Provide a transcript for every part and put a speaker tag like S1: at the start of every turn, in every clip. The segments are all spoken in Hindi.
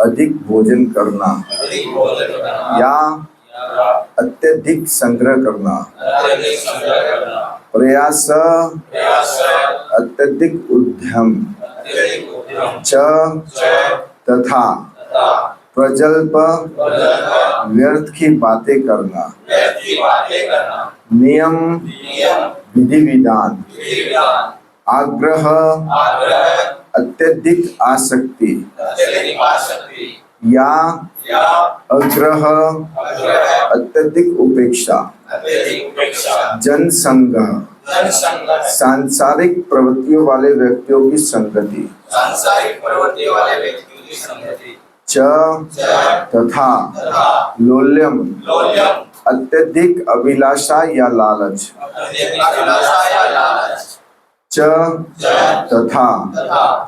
S1: अधिक भोजन करना या अत्यधिक संग्रह करना, प्रयास अत्यधिक उद्यम, च तथा प्रजल्प व्यर्थ की बातें करना, नियम विधि विधान, आग्रह अत्यधिक आसक्ति या अग्रह अत्यधिक उपेक्षा, जनसंग सांसारिक प्रवृत्तियों वाले व्यक्तियों की संगति, च तथा लोल्यम अत्यधिक अभिलाषा या लालच, च तथा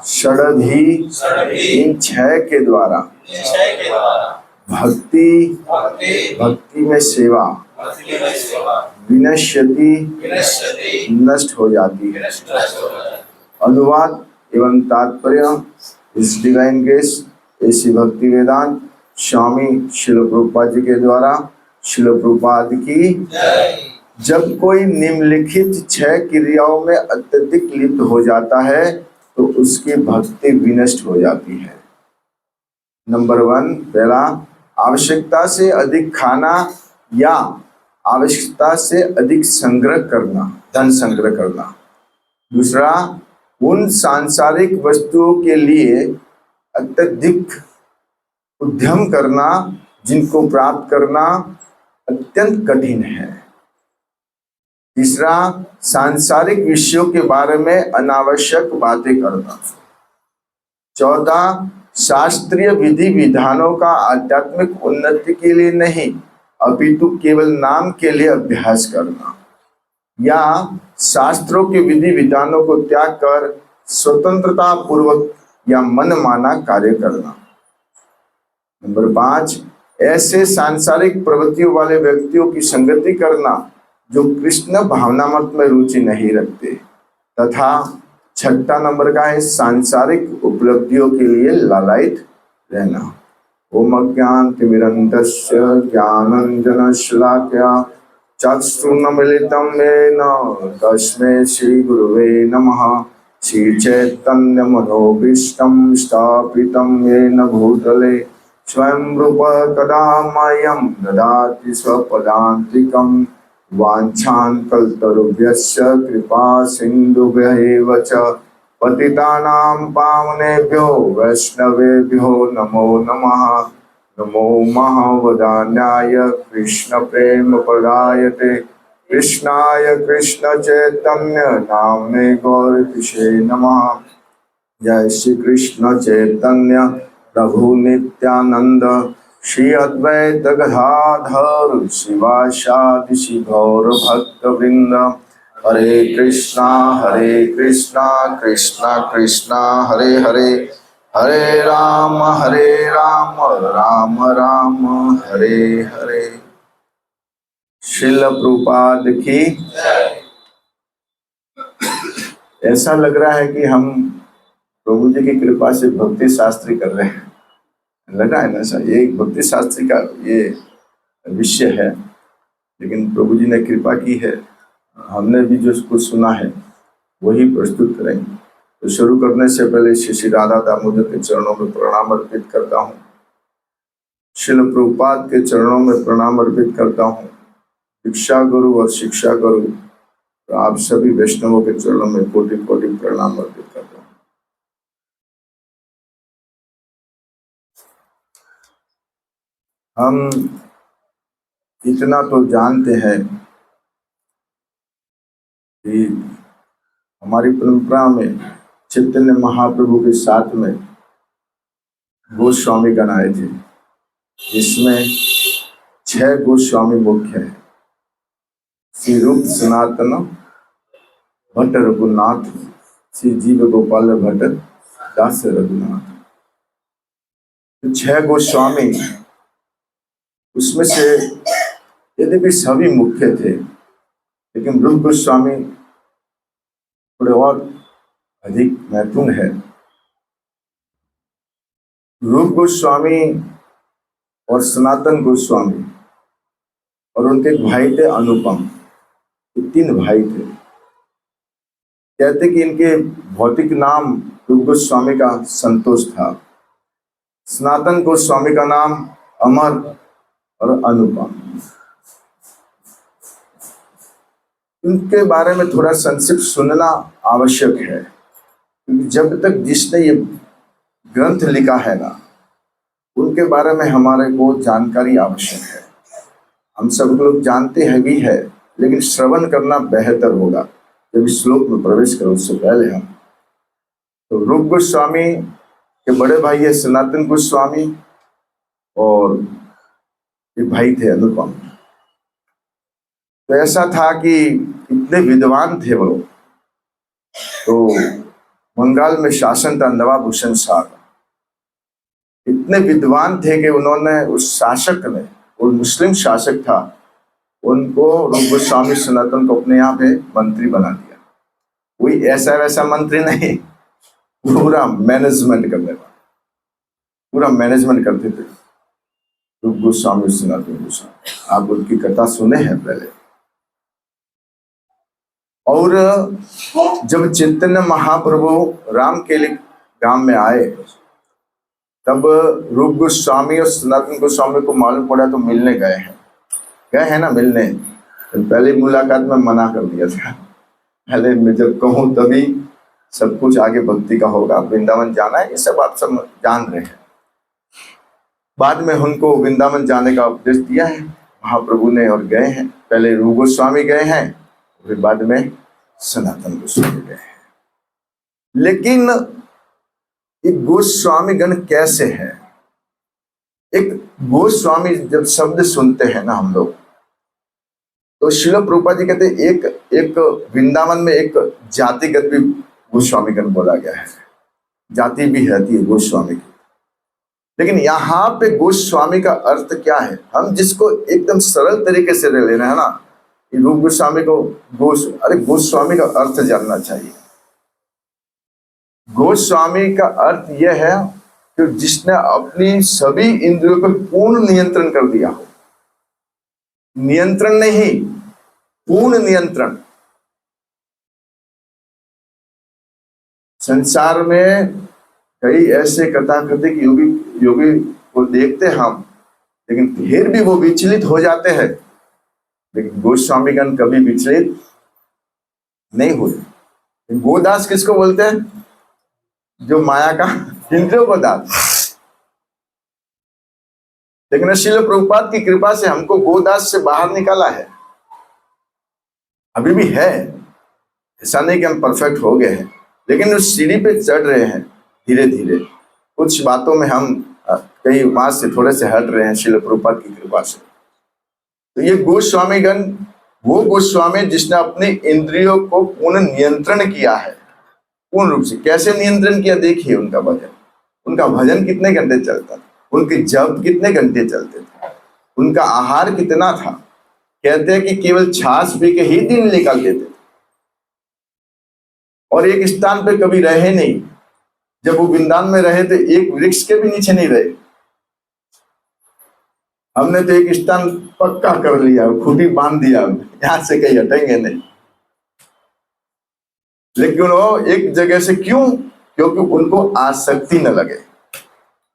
S1: षडधी इन छह के द्वारा भक्ति में सेवा विनश्यति नष्ट हो जाती है। अनुवाद एवं तात्पर्य इस डिवाइन ग्रेस ऐसी भक्ति वेदांत स्वामी श्रील प्रभुपाद जी के द्वारा श्रील प्रभुपाद की। जब कोई निम्नलिखित छह क्रियाओं में अत्यधिक लिप्त हो जाता है तो उसकी भक्ति विनष्ट हो जाती है। नंबर 1, पहला, आवश्यकता से अधिक खाना या आवश्यकता से अधिक संग्रह करना, धन संग्रह करना। दूसरा, उन सांसारिक वस्तुओं के लिए अत्यधिक उद्यम करना जिनको प्राप्त करना अत्यंत कठिन है। तीसरा, सांसारिक विषयों के बारे में अनावश्यक बातें करना। चौथा, शास्त्रीय विधि विधानों का आध्यात्मिक उन्नति के लिए नहीं अपितु केवल नाम के लिए अभ्यास करना, या शास्त्रों के विधि विधानों को त्याग कर स्वतंत्रता पूर्वक या मनमाना कार्य करना। नंबर 5, ऐसे सांसारिक प्रवृत्तियों वाले व्यक्तियों की संगति करना जो कृष्ण भावनामत में रुचि नहीं रखते। तथा छठा नंबर का है सांसारिक उपलब्धियों के लिए लालायित रहना। ओम अज्ञानतिमिरन्धस्य ज्ञानाञ्जनशलाकया चक्षुरुन्मीलितं येन तस्मै श्रीगुरुवे नमः। श्रीचैतन्यमनोभीष्टं स्थापितं येन भूतले स्वयं रूप कदा मह्यं ददाति स्वपदान्तिकं। वाञ्छान् कल्पतरुभ्यश्च कृपा सिन्धुभ्यैव च पतितानां पावनेभ्यो वैष्णवेभ्यो नमो नमः। नमो महावदान्याय कृष्ण प्रेम प्रदायते कृष्णाय कृष्ण चैतन्य नाम्ने गौरतिषे नमः। जय श्री कृष्ण चैतन्य प्रभु नित्यानंद श्री अद्वैत गदाधर शिवासादि श्री गौर भक्त वृंद। हरे कृष्णा कृष्णा कृष्णा हरे हरे, हरे राम राम राम हरे हरे। श्रील प्रभुपाद की। ऐसा लग रहा है कि हम प्रभु जी की कृपा से भक्ति शास्त्री कर रहे हैं, लगा है ना ऐसा। ये एक भक्ति शास्त्री का ये विषय है, लेकिन प्रभु जी ने कृपा की है, हमने भी जो कुछ सुना है वही प्रस्तुत करेंगे। तो शुरू करने से पहले श्री राधा दामोदर के चरणों में प्रणाम अर्पित करता हूँ, श्रील प्रभुपाद के चरणों में प्रणाम अर्पित करता हूँ, दीक्षा गुरु और शिक्षा गुरु तो आप सभी वैष्णवों के चरणों में कोटि कोटि प्रणाम अर्पित करता हूँ। हम इतना तो जानते हैं कि हमारी परंपरा में चैतन्य महाप्रभु के साथ में गोस्वामी गण आए थे, जिसमें 6 गोस्वामी मुख्य हैं। श्री रूप सनातन भट्ट रघुनाथ, श्री जीव गोपाल भट्ट दास रघुनाथ। तो 6 गोस्वामी, उसमें से यद्यपि सभी मुख्य थे, लेकिन रूप गोस्वामी थोड़े और अधिक महत्वपूर्ण है। रूप गोस्वामी और सनातन गोस्वामी और उनके एक भाई थे अनुपम, ये 3 भाई थे। कहते कि इनके भौतिक नाम रूप गोस्वामी का संतोष था, सनातन गोस्वामी का नाम अमर और अनुपम। इनके बारे में थोड़ा संक्षिप्त सुनना आवश्यक है, क्योंकि जब तक जिसने ये ग्रंथ लिखा है ना, उनके बारे में हमारे को जानकारी आवश्यक है। हम सब लोग जानते हैं भी है, लेकिन श्रवण करना बेहतर होगा। जब इस श्लोक में प्रवेश करो उससे पहले हम तो रूप गोस्वामी के बड़े भाई है सनातन गोस्वामी और ये भाई थे अनुपम। तो ऐसा था कि इतने विद्वान थे वो। तो बंगाल में शासन था नवाब हुसैन शाह का। इतने विद्वान थे कि उन्होंने उस शासक ने, वो मुस्लिम शासक था, उनको रूप गोस्वामी सनातन को अपने यहाँ पे मंत्री बना दिया। कोई ऐसा वैसा मंत्री नहीं, पूरा मैनेजमेंट करने वाला, पूरा मैनेजमेंट करते थे रूप गोस्वामी सनातन गोस्वामी। आप उनकी कथा सुने हैं पहले। और जब चैतन्य महाप्रभु रामकेली गांव में आए, तब रूप गोस्वामी और सनातन गोस्वामी को मालूम पड़ा तो मिलने गए हैं ना मिलने। तो पहले मुलाकात में मना कर दिया था, पहले मैं जब कहूँ तभी सब कुछ आगे भक्ति का होगा, वृंदावन जाना है, ये सब आप सब जान रहे हैं। बाद में उनको वृंदावन जाने का उपदेश दिया है महाप्रभु ने और गए हैं। पहले रूप गोस्वामी गए हैं, फिर बाद में सनातन गोस्वामी गए हैं। लेकिन एक गोस्वामी गण कैसे है? एक गोस्वामी जब शब्द सुनते हैं ना हम लोग, तो श्रील प्रभुपाद जी कहते हैं एक वृंदावन में एक जातिगत भी गोस्वामी गण बोला गया है, जाति भी रहती है गोस्वामी की। लेकिन यहाँ पे गोस्वामी का अर्थ क्या है? हम जिसको एकदम सरल तरीके से ले रहे हैं ना, रूप गोस्वामी को अरे गोस्वामी का अर्थ जानना चाहिए। गोस्वामी का अर्थ यह है कि जिसने अपनी सभी इंद्रियों पर पूर्ण नियंत्रण कर दिया हो। नियंत्रण नहीं, पूर्ण नियंत्रण। संसार में कई ऐसे कथाकथित योगी को देखते हम, लेकिन फिर भी वो विचलित हो जाते हैं। लेकिन गोस्वामीगण कभी विचलित नहीं हुए। गोदास किसको बोलते हैं? जो माया का इंद्रियों को दास। लेकिन श्रील प्रभुपाद की कृपा से हमको गोदास से बाहर निकाला है। अभी भी है, ऐसा नहीं कि हम परफेक्ट हो गए हैं, लेकिन उस सीढ़ी पे चढ़ रहे हैं धीरे धीरे। कुछ बातों में हम कई बात से थोड़े से हट रहे हैं श्रील प्रभुपाद की कृपा से। तो ये गोस्वामीगण वो गोस्वामी जिसने अपनी इंद्रियों को पूर्ण नियंत्रण किया है, पूर्ण रूप से। कैसे नियंत्रण किया? देखिए उनका भजन कितने घंटे चलता था, उनके जप कितने घंटे चलते थे, उनका आहार कितना था। कहते हैं कि केवल छाछ पी के ही दिन निकालते थे और एक स्थान पे कभी रहे नहीं। जब वो वृंदावन में रहे तो एक वृक्ष के भी नीचे नहीं रहे। हमने तो एक स्थान पक्का कर लिया, खूंटी बांध दिया, यहां से कहीं हटेंगे नहीं। लेकिन वो एक जगह से क्यों? क्योंकि उनको आसक्ति न लगे,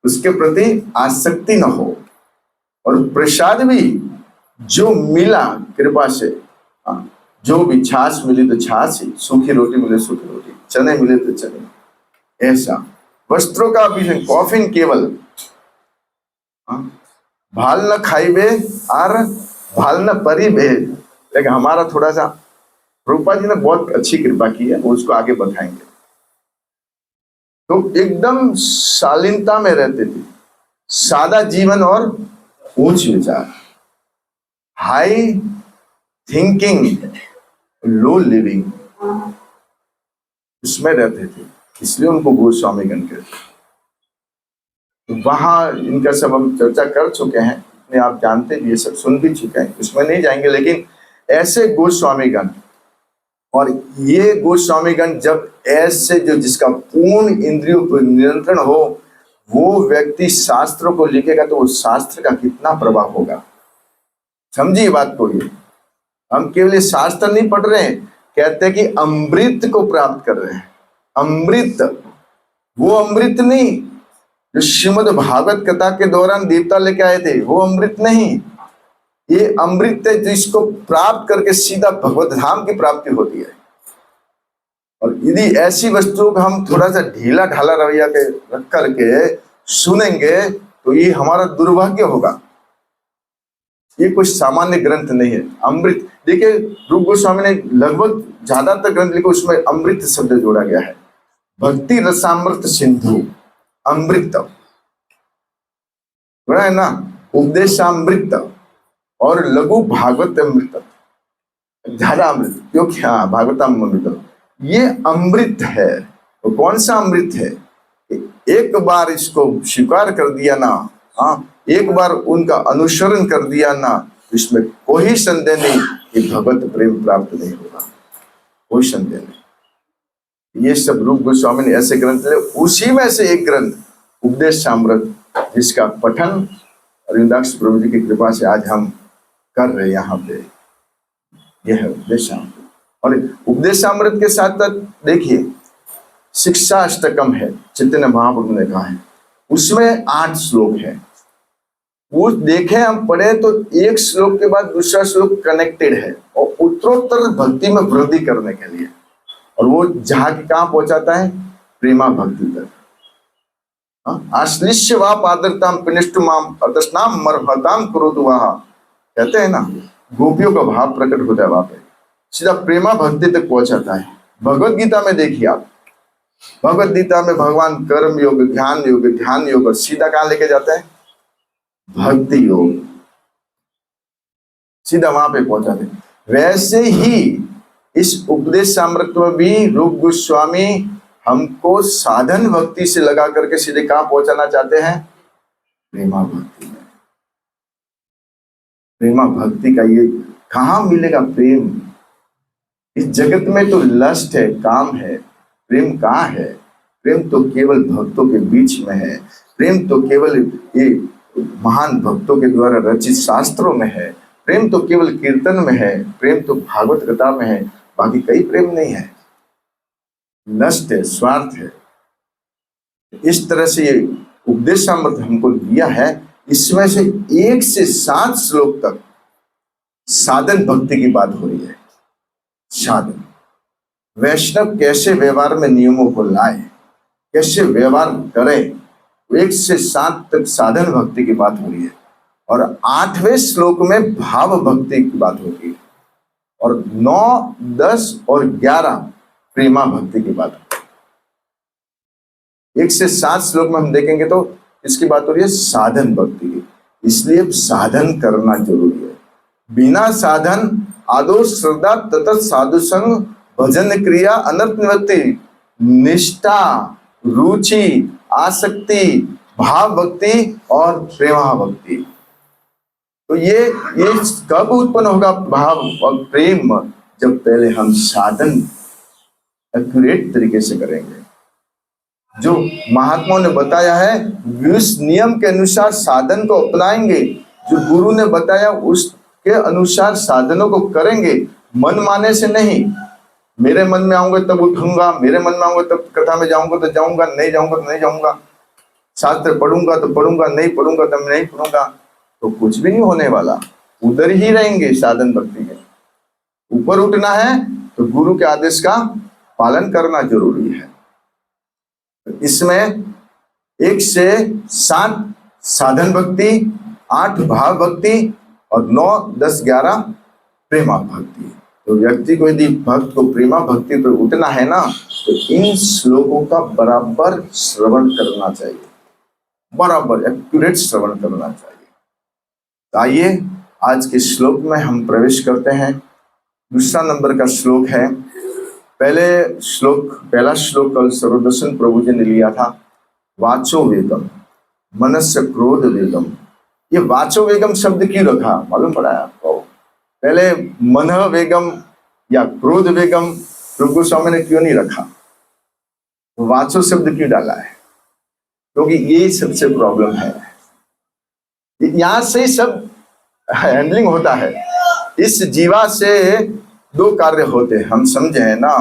S1: उसके प्रति आसक्ति न हो। और प्रसाद भी जो मिला कृपा से, जो भी छाछ मिली तो छाछ ही, सूखी रोटी मिले सूखी रोटी, चने मिले तो चने, ऐसा। वस्त्रों का भी कॉफिन केवल भाल न खाइबे और भाल न परिबे। लेकिन हमारा थोड़ा सा प्रभुपाद जी ने बहुत अच्छी कृपा की है, वो उसको आगे बताएंगे। तो एकदम शालीनता में रहते थे, सादा जीवन और उच्च विचार, हाई थिंकिंग लो लिविंग, इसमें रहते थे। इसलिए उनको गोस्वामीगण कहते। वहां इनका सब हम चर्चा कर चुके हैं, इतने आप जानते भी, ये सब सुन भी चुके हैं, इसमें नहीं जाएंगे। लेकिन ऐसे गोस्वामीगण, और ये गोस्वामीगण जब ऐसे जो जिसका पूर्ण इंद्रियों पर नियंत्रण हो, वो व्यक्ति शास्त्रों को लिखेगा तो उस शास्त्र का कितना प्रभाव होगा। समझिए बात को। ये हम केवल ये शास्त्र नहीं पढ़ रहे हैं, कहते हैं कि अमृत को प्राप्त कर रहे हैं। अमृत, वो अमृत नहीं जो श्रीमद् भागवत कथा के दौरान देवता लेके आए थे, वो अमृत नहीं। ये अमृत है जिसको प्राप्त करके सीधा भगवत धाम की प्राप्ति होती है। और यदि ऐसी वस्तुओं को हम थोड़ा सा ढीला ढाला रवैया के रख करके सुनेंगे तो ये हमारा दुर्भाग्य होगा। ये कुछ सामान्य ग्रंथ नहीं है। अमृत, देखिए रूप गोस्वामी ने लगभग ज्यादातर ग्रंथ लिखे, उसमें अमृत शब्द जोड़ा गया है। भक्ति रसामृत सिंधु, अमृत है ना, उपदेशामृत और लघु भागवत अमृत, ज्यादा अमृत, क्योंकि हाँ भागवतामृत ये अमृत है। तो कौन सा अमृत है? एक बार इसको स्वीकार कर दिया ना, हाँ एक बार उनका अनुसरण कर दिया ना, इसमें कोई संदेह नहीं कि भगवत प्रेम प्राप्त नहीं होगा, कोई संदेह नहीं। ये सब रूप गोस्वामी ने ऐसे ग्रंथ ले, उसी में से एक ग्रंथ उपदेशामृत, जिसका पठन अरविंदाक्ष प्रभु जी की कृपा से आज हम कर रहे हैं यहाँ पे, यह है उपदेशामृत। और उपदेशामृत के साथ साथ देखिए शिक्षा अष्टकम है, चैतन्य महाप्रभु ने कहा है, उसमें 8 श्लोक है। वो देखें हम पढ़े तो एक श्लोक के बाद दूसरा श्लोक कनेक्टेड है और उत्तरोत्तर भक्ति में वृद्धि करने के लिए। और वो जहाँ की कहाँ पहुंचाता है? प्रेमा भक्ति तक। आश्लिष्य वा पादरताम पिनिष्टुमाम अतस्नाम मरहताम कुरुतु वहा, कहते हैं ना, गोपियों का भाव प्रकट होता है वहां पे, सीधा प्रेमा भक्ति तक पहुंचाता है। भगवत गीता में देखिए आप, भगवत गीता में भगवान कर्म योग, ज्ञान योग, ध्यान योग सीधा कहाँ लेके जाता है? भक्ति योग, सीधा वहां पे पहुंचाते हैं। वैसे ही इस उपदेशामृत में भी रूप गोस्वामी हमको साधन भक्ति से लगा करके सीधे कहां पहुंचाना चाहते हैं? प्रेमा भक्ति में। प्रेमा भक्ति का ये कहां मिलेगा प्रेम? इस जगत में तो लस्ट है, काम है, प्रेम कहाँ है? प्रेम तो केवल भक्तों के बीच में है। प्रेम तो केवल ये महान भक्तों के द्वारा रचित शास्त्रों में है। प्रेम तो केवल कीर्तन में है। प्रेम तो भागवत कथा में है, बाकी कई प्रेम नहीं है। लस्ट है, स्वार्थ है। इस तरह से ये उपदेशामृत हमको दिया है, इसमें से 1 से 7 श्लोक तक साधन भक्ति की बात हो रही है। साधन, वैष्णव कैसे व्यवहार में नियमों को लाए, कैसे व्यवहार करें, 1 से 7 तक साधन भक्ति की बात हो रही है। और 8वें श्लोक में भाव भक्ति की बात होती है। और 9, 10 और 11 प्रेमा भक्ति की बात होती है। 1 से 7 श्लोक में हम देखेंगे तो इसकी बात हो रही है साधन भक्ति की। इसलिए साधन करना जरूरी है। बिना साधन आदो श्रद्धा तथा साधु संग भजन क्रिया अनर्थ निवृत्ति, निष्ठा, रुचि, आसक्ति, भाव भक्ति और प्रेमा भक्ति। तो ये कब उत्पन्न होगा भाव और प्रेम? जब पहले हम साधन एक्यूरेट तरीके से करेंगे। जो महात्माओं ने बताया है उस नियम के अनुसार साधन को अपनाएंगे, जो गुरु ने बताया उसके अनुसार साधनों को करेंगे, मन माने से नहीं। मेरे मन में आऊंगा तब उठूंगा, मेरे मन में आऊंगा तब कथा में जाऊंगा तो जाऊंगा, नहीं जाऊंगा तो नहीं जाऊंगा, शास्त्र पढ़ूंगा तो पढ़ूंगा, नहीं पढ़ूंगा तो नहीं पढ़ूंगा, तो कुछ भी नहीं होने वाला। उधर ही रहेंगे साधन भक्ति के। ऊपर उठना है तो गुरु के आदेश का पालन करना जरूरी है। इसमें 1 से 7 साधन भक्ति, 8 भाव भक्ति और 9, 10, 11 प्रेमा भक्ति। तो व्यक्ति को यदि भक्त को प्रेमा भक्ति पर उठना है ना, तो इन श्लोकों का बराबर श्रवण करना चाहिए, बराबर एक्यूरेट श्रवण करना चाहिए। तो आइए आज के श्लोक में हम प्रवेश करते हैं। दूसरा नंबर का श्लोक है। पहला श्लोक कल सर्वदर्शन प्रभु जी ने लिया था, वाचो वेगम मनस्य क्रोध वेगम। ये वाचो वेगम शब्द क्यों रखा मालूम पड़ा है आपको? पहले मन वेगम या क्रोध वेगम रूप गोस्वामी ने क्यों नहीं रखा? वाचो शब्द क्यों डाला है? क्योंकि ये सबसे प्रॉब्लम है, यहां से सब हैंडलिंग होता है। इस जीवा से दो कार्य होते हैं, हम समझे हैं ना,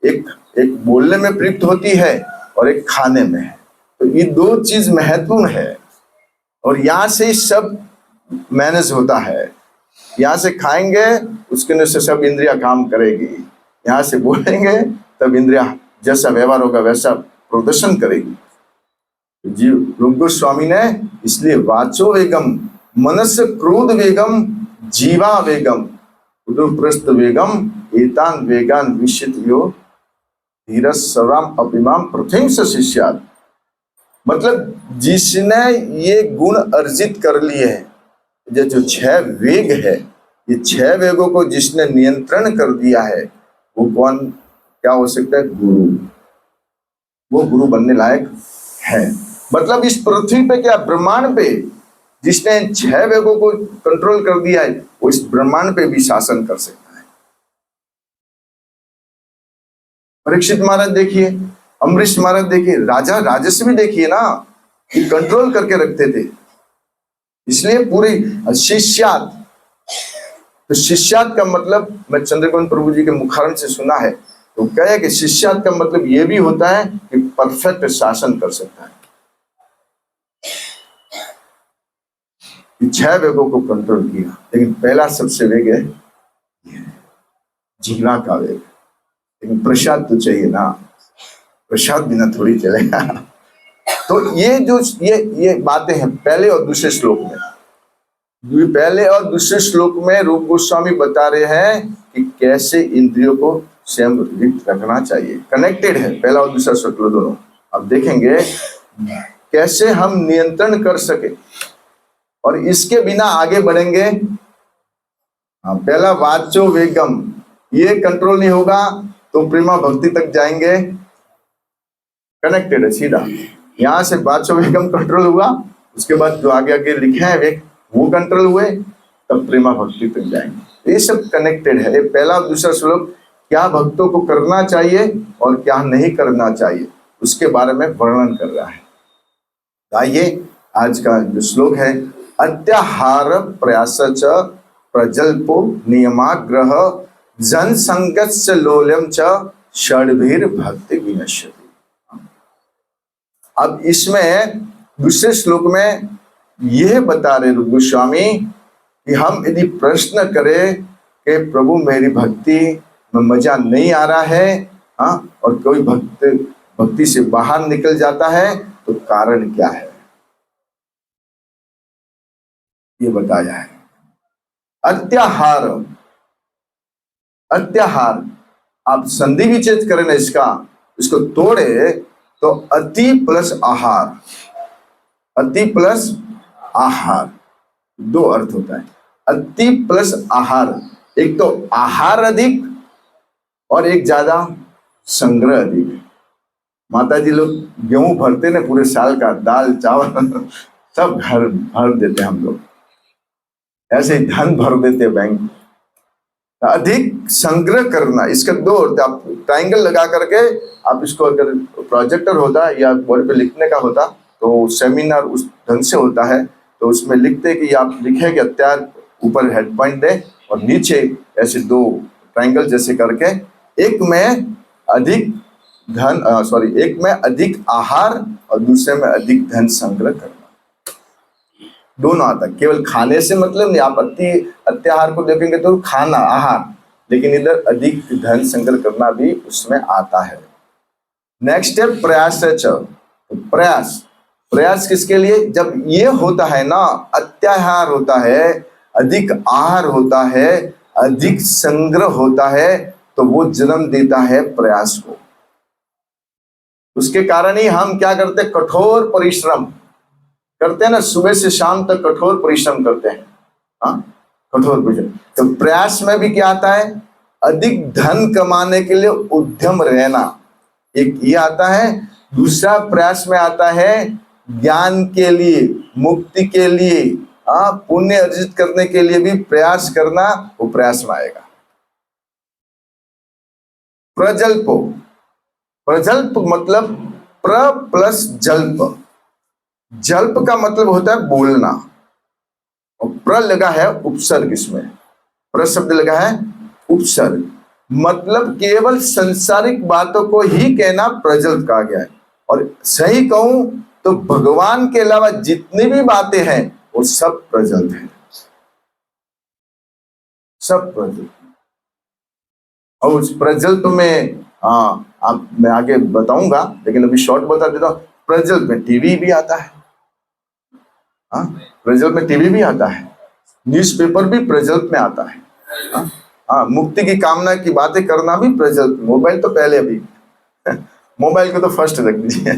S1: एक एक बोलने में प्रयुक्त होती है और एक खाने में है। तो ये दो चीज महत्वपूर्ण है और यहाँ से सब मैनेज होता है। यहाँ से खाएंगे उसके अंदर से सब इंद्रिया काम करेगी, यहाँ से बोलेंगे तब इंद्रिया जैसा व्यवहार होगा वैसा प्रदर्शन करेगी। जी रूप गोस्वामी ने इसलिए वाचो वेगम मनस क्रोध वेगम जीवा वेगम उदुप्रस्थ वेगम एतान वेगान विशित यो धीरज सर्वाम अपिमाम प्रथम से शिष्यात। मतलब जिसने ये गुण अर्जित कर लिए हैं, जो 6 वेग है, ये 6 वेगों को जिसने नियंत्रण कर दिया है वो कौन क्या हो सकता है? गुरु। वो गुरु बनने लायक है। मतलब इस पृथ्वी पे क्या ब्रह्मांड पे जिसने 6 वेगों को कंट्रोल कर दिया है वो इस ब्रह्मांड पे भी शासन कर सकता है। परीक्षित महाराज देखिए, अम्बरीश महाराज देखिए, राजा राजस्व भी देखिए ना, ये कंट्रोल करके रखते थे। इसलिए पूरी शिष्यात, तो शिष्यात का मतलब मैं चंद्रकांत प्रभु जी के मुखारन से सुना है, तो कहे कि शिष्यात का मतलब ये भी होता है कि परफेक्ट शासन कर सकता है। 6 वेगों को कंट्रोल किया, लेकिन पहला सबसे वेग है जीवा का वेग। लेकिन प्रसाद तो चाहिए ना, प्रसाद बिना थोड़ी चलेगा। तो ये जो ये बातें हैं पहले और दूसरे श्लोक में, पहले और दूसरे श्लोक में रूप गोस्वामी बता रहे हैं कि कैसे इंद्रियों को स्वयं रिक्त रखना चाहिए। कनेक्टेड है पहला और दूसरा श्लोक दोनों। अब देखेंगे कैसे हम नियंत्रण कर सके और इसके बिना आगे बढ़ेंगे। पहला वाचो वेगम, ये कंट्रोल नहीं होगा तो प्रेमा भक्ति तक जाएंगे। कनेक्टेड है सीधा, यहां से वाचो वेगम कंट्रोल हुआ, उसके बाद जो आगे आगे लिखे हैं वेग वो कंट्रोल हुए, तब प्रेमा भक्ति तक जाएंगे। ये सब कनेक्टेड है। पहला और दूसरा श्लोक क्या भक्तों को करना चाहिए और क्या नहीं करना चाहिए उसके बारे में वर्णन कर रहा है। आइए आज का जो श्लोक है, अत्याहार प्रयास च प्रजल्पो नियमाग्रह जन संगत लोल्यम च षड्भीर भक्ति विनश्यति। अब इसमें दूसरे श्लोक में यह बता रहे रूप गोस्वामी कि हम यदि प्रश्न करें कि प्रभु मेरी भक्ति में मजा नहीं आ रहा है, और कोई भक्ति से बाहर निकल जाता है तो कारण क्या है, ये बताया है। अत्याहार, अत्याहार आप संधि विच्छेद करें ना इसको तोड़े तो अति प्लस आहार, अति प्लस आहार दो अर्थ होता है। अति प्लस आहार, एक तो आहार अधिक और एक ज्यादा संग्रह अधिक। माता जी लोग गेहूं भरते ना पूरे साल का, दाल चावल सब घर भर देते हम लोग, ऐसे ही धन भर देते बैंक। अधिक संग्रह करना, इसका दो अर्थ। आप ट्राइंगल लगा करके आप इसको, अगर प्रोजेक्टर होता या बोर्ड पे लिखने का होता तो सेमिनार उस ढंग से होता है, तो उसमें लिखते कि आप लिखे कि अत्यार ऊपर हेड पॉइंट दे और नीचे ऐसे 2 ट्राइंगल जैसे करके, एक में अधिक धन एक में अधिक आहार और दूसरे में अधिक धन संग्रह करना। दोनों आता है, केवल खाने से मतलब नहीं। आप अत्याहार को देखेंगे तो खाना आहार, लेकिन इधर अधिक धन संग्रह करना भी उसमें आता है। नेक्स्ट है प्रयास। प्रयास, प्रयास किसके लिए? जब ये होता है ना, अत्याहार होता है, अधिक आहार होता है, अधिक संग्रह होता है, तो वो जन्म देता है प्रयास को। उसके कारण ही हम क्या करते हैं, कठोर परिश्रम करते हैं ना, सुबह से शाम तक कठोर परिश्रम करते हैं। कठोर परिश्रम। तो प्रयास में भी क्या आता है, अधिक धन कमाने के लिए उद्यम रहना, एक ये आता है। दूसरा प्रयास में आता है ज्ञान के लिए, मुक्ति के लिए, पुण्य अर्जित करने के लिए भी प्रयास करना, वो प्रयास में आएगा। प्रजल्प, प्रजल्प मतलब प्र प्लस जल्प, जल्प का मतलब होता है बोलना, और प्र लगा है उपसर्ग, इसमें प्र शब्द लगा है उपसर्ग, मतलब केवल संसारिक बातों को ही कहना प्रजल्प कहा गया है। और सही कहूं तो भगवान के अलावा जितनी भी बातें हैं वो सब प्रजल्प है, सब प्रजल्प। और उस प्रजल्प में आप मैं आगे बताऊंगा, लेकिन अभी शॉर्ट बता देता हूं। प्रजल्प में टीवी भी आता है, हाँ, प्रजल्प में टीवी भी आता है, न्यूज़पेपर भी प्रजल्प में आता है। हाँ, मुक्ति की कामना की बातें करना भी प्रजल्प। मोबाइल तो पहले, अभी मोबाइल को तो फर्स्ट रख दीजिए।